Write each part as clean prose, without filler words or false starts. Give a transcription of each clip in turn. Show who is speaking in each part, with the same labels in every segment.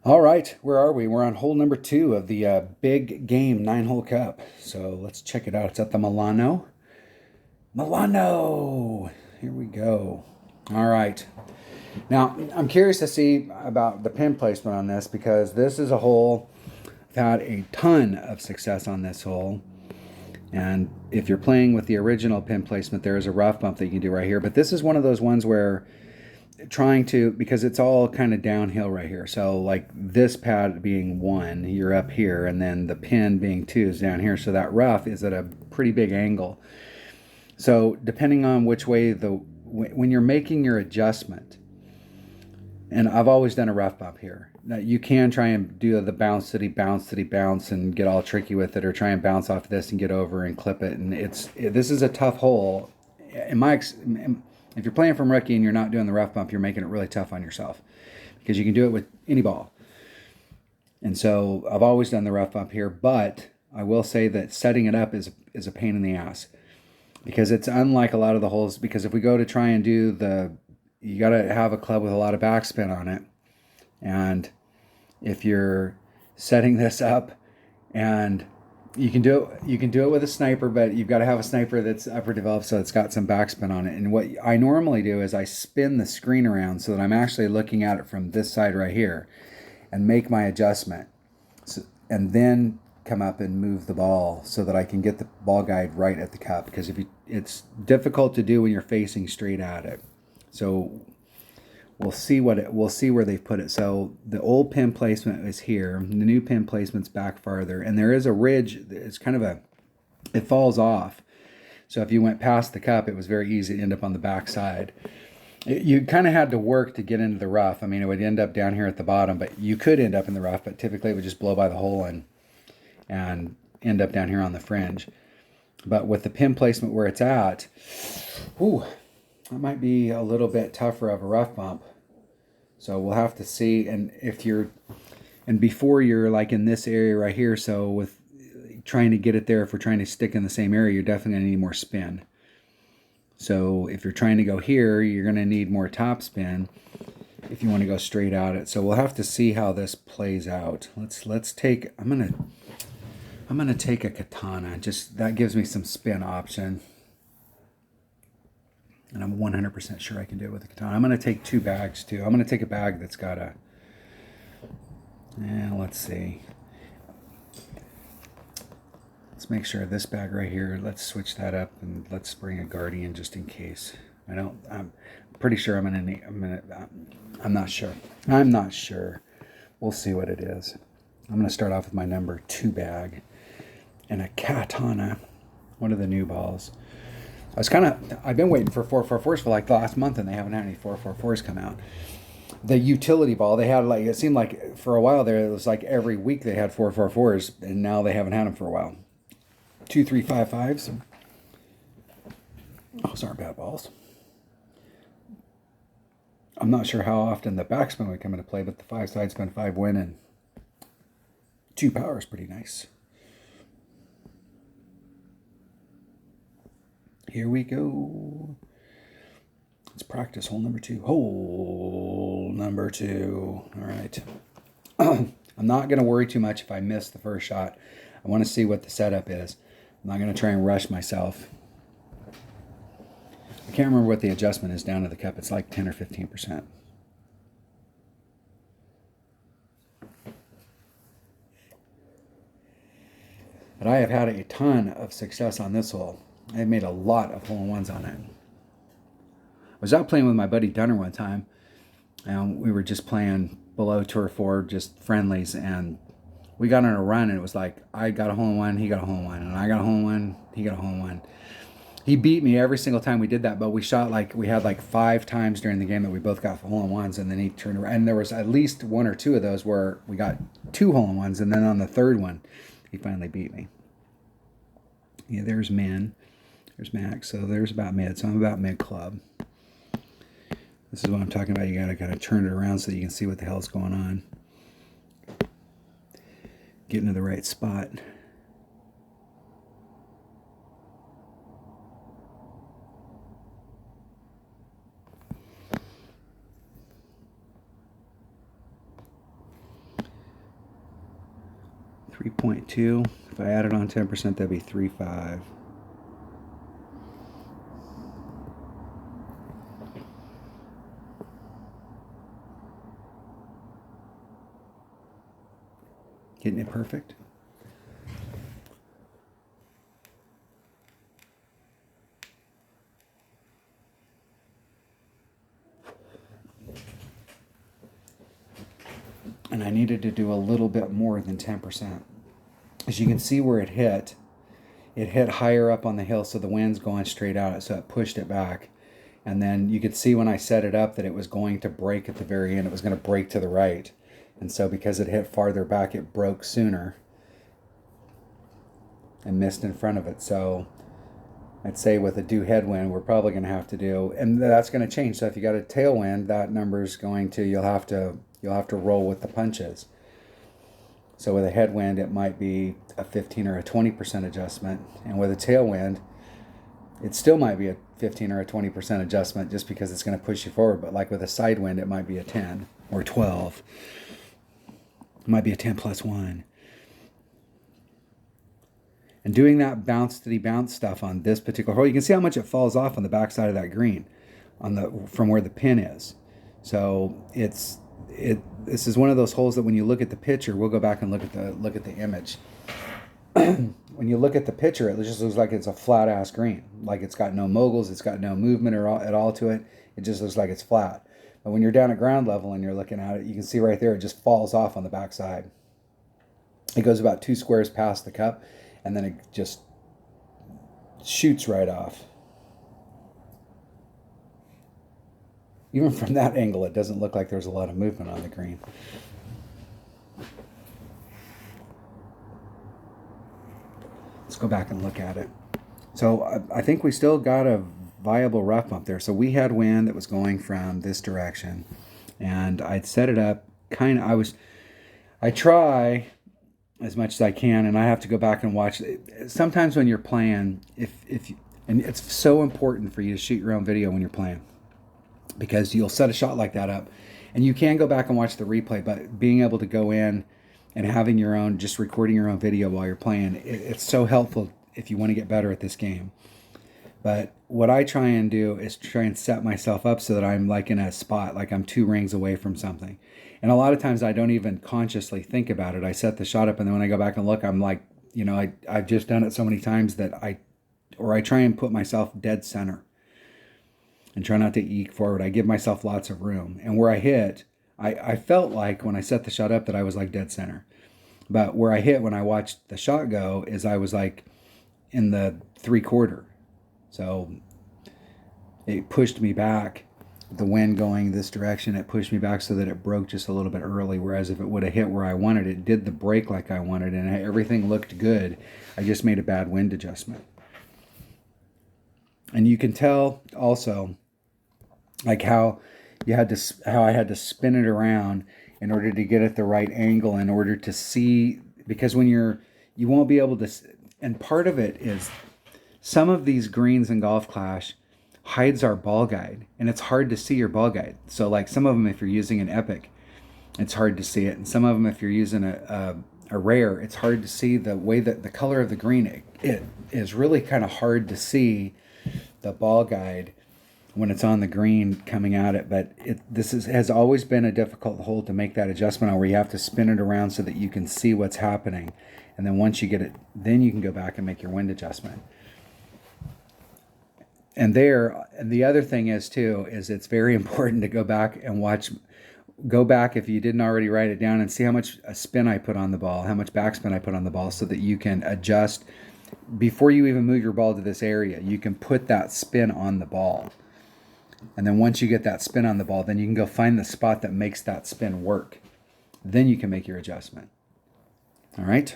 Speaker 1: All right, where are we? We're on hole number two of the big game 9-hole cup. So let's check it out. It's at the Milano. Milano! Here we go. All right. Now, I'm curious to see about the pin placement on this because this is a hole. I've had a ton of success on this hole. And if you're playing with the original pin placement, there is a rough bump that you can do right here. But this is one of those ones where trying to, because it's all kind of downhill right here. So like this pad being one, you're up here, and then the pin being two is down here. So that rough is at a pretty big angle. So depending on which way when you're making your adjustment, and I've always done a rough bump here. Now you can try and do the bounce city bounce and get all tricky with it, or try and bounce off this and get over and clip it. And this is a tough hole. If you're playing from rookie and you're not doing the rough bump, you're making it really tough on yourself because you can do it with any ball. And so I've always done the rough bump here, but I will say that setting it up is a pain in the ass because it's unlike a lot of the holes. Because if we go to try and do you got to have a club with a lot of backspin on it. And if you're setting this up, and you can do it with a sniper, but you've got to have a sniper that's upper developed, so it's got some backspin on it. And what I normally do is I spin the screen around so that I'm actually looking at it from this side right here and make my adjustment. And then come up and move the ball so that I can get the ball guide right at the cup, because it's difficult to do when you're facing straight at it. So we'll see where they've put it. So the old pin placement is here. The new pin placement's back farther, and there is a ridge. It's kind of it falls off. So if you went past the cup, it was very easy to end up on the back side. You kind of had to work to get into the rough. I mean, it would end up down here at the bottom, but you could end up in the rough. But typically, it would just blow by the hole and end up down here on the fringe. But with the pin placement where it's at, that might be a little bit tougher of a rough bump. So we'll have to see. And before you're like in this area right here, so with trying to get it there, if we're trying to stick in the same area, you're definitely going to need more spin. So if you're trying to go here, you're going to need more top spin if you want to go straight at it. So we'll have to see how this plays out. Let's take, I'm going to take a katana. Just that gives me some spin option. And I'm 100% sure I can do it with a katana. I'm going to take two bags too. I'm going to take a bag that's got let's see. Let's make sure this bag right here, let's switch that up and let's bring a Guardian just in case. I'm pretty sure I'm not sure. I'm not sure. We'll see what it is. I'm going to start off with my number 2 bag and a katana. One of the new balls. I've been waiting for 444s for like the last month, and they haven't had any 444s come out. The utility ball, they had it seemed like for a while there, it was like every week they had 444s, and now they haven't had them for a while. 2355s. Those aren't bad balls. I'm not sure how often the backspin would come into play, but the 5 side spin 5 win and 2 power is pretty nice. Here we go. Let's practice hole number 2. Hole number 2. All right. I'm not going to worry too much if I miss the first shot. I want to see what the setup is. I'm not going to try and rush myself. I can't remember what the adjustment is down to the cup. It's like 10 or 15%. But I have had a ton of success on this hole. I've made a lot of hole-in-ones on it. I was out playing with my buddy Dunner one time, and we were just playing below Tour 4, just friendlies, and we got on a run, and it was like I got a hole-in-one, he got a hole-in-one, and I got a hole-in-one, he got a hole-in-one. He beat me every single time we did that, but we had like 5 times during the game that we both got hole-in-ones, and then he turned around, and there was at least 1 or 2 of those where we got 2 hole-in-ones, and then on the third one, he finally beat me. Yeah, there's Min. There's Max. So there's about mid. So I'm about mid club. This is what I'm talking about. You got to kind of turn it around so you can see what the hell's going on. Get into the right spot. 3.2. If I added on 10%, that'd be 3.5. Getting it perfect. And I needed to do a little bit more than 10%. As you can see where it hit higher up on the hill, so the wind's going straight out, so it pushed it back. And then you could see when I set it up that it was going to break at the very end. It was going to break to the right. And so because it hit farther back, it broke sooner and missed in front of it. So I'd say with a due headwind, we're probably going to have to do, and that's going to change. So if you got a tailwind, that number's going to, you'll have to roll with the punches. So with a headwind, it might be a 15 or a 20% adjustment. And with a tailwind, it still might be a 15 or a 20% adjustment just because it's going to push you forward. But like with a side wind, it might be a 10 or 12. It might be a 10 plus 1. And doing that bounce stuff on this particular hole, you can see how much it falls off on the backside of that green from where the pin is. So this is one of those holes that when you look at the picture, we'll go back and look at the image. When you look at the picture, it just looks like it's a flat ass green. Like it's got no moguls, it's got no movement at all to it. It just looks like it's flat. But when you're down at ground level and you're looking at it, you can see right there, it just falls off on the backside. It goes about 2 squares past the cup, and then it just shoots right off. Even from that angle, it doesn't look like there's a lot of movement on the green. Let's go back and look at it. So I think we still got a viable rough bump there. So we had wind that was going from this direction, and I'd set it up kind of, I try as much as I can, and I have to go back and watch. Sometimes when you're playing, and it's so important for you to shoot your own video when you're playing, because you'll set a shot like that up, and you can go back and watch the replay, but being able to go in and having your own, just recording your own video while you're playing, it's so helpful if you want to get better at this game. But what I try and do is try and set myself up so that I'm like in a spot, like I'm 2 rings away from something. And a lot of times I don't even consciously think about it. I set the shot up, and then when I go back and look, I'm like, I've just done it so many times that I try and put myself dead center and try not to eke forward. I give myself lots of room. And where I hit, I felt like when I set the shot up that I was like dead center. But where I hit when I watched the shot go is I was like in the 3/4. So it pushed me back. The wind going this direction, it pushed me back so that it broke just a little bit early. Whereas if it would have hit where I wanted, it did the break like I wanted, and everything looked good. I just made a bad wind adjustment. And you can tell also, like how I had to spin it around in order to get at the right angle, in order to see, because when you won't be able to, and part of it is some of these greens in Golf Clash hides our ball guide, and it's hard to see your ball guide. So like some of them, if you're using an Epic, it's hard to see it. And some of them, if you're using a rare, it's hard to see the way that the color of the green, it is really kind of hard to see the ball guide when it's on the green coming at it. But has always been a difficult hole to make that adjustment on, where you have to spin it around so that you can see what's happening. And then once you get it, then you can go back and make your wind adjustment. And the other thing is too, is it's very important to go back and go back if you didn't already write it down, and see how much spin I put on the ball, how much backspin I put on the ball, so that you can adjust before you even move your ball to this area. You can put that spin on the ball. And then once you get that spin on the ball, then you can go find the spot that makes that spin work. Then you can make your adjustment. All right.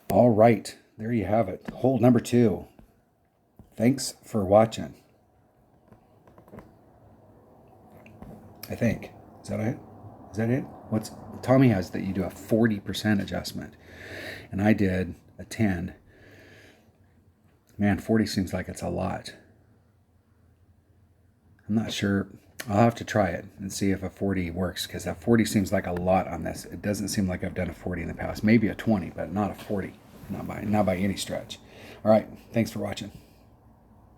Speaker 1: All right. There you have it. Hole number 2. Thanks for watching. I think. Is that it? Is that it? Tommy has that you do a 40% adjustment, and I did a 10. Man, 40 seems like it's a lot. I'm not sure. I'll have to try it and see if a 40 works, because that 40 seems like a lot on this. It doesn't seem like I've done a 40 in the past. Maybe a 20, but not a 40. Not by any stretch. All right. Thanks for watching.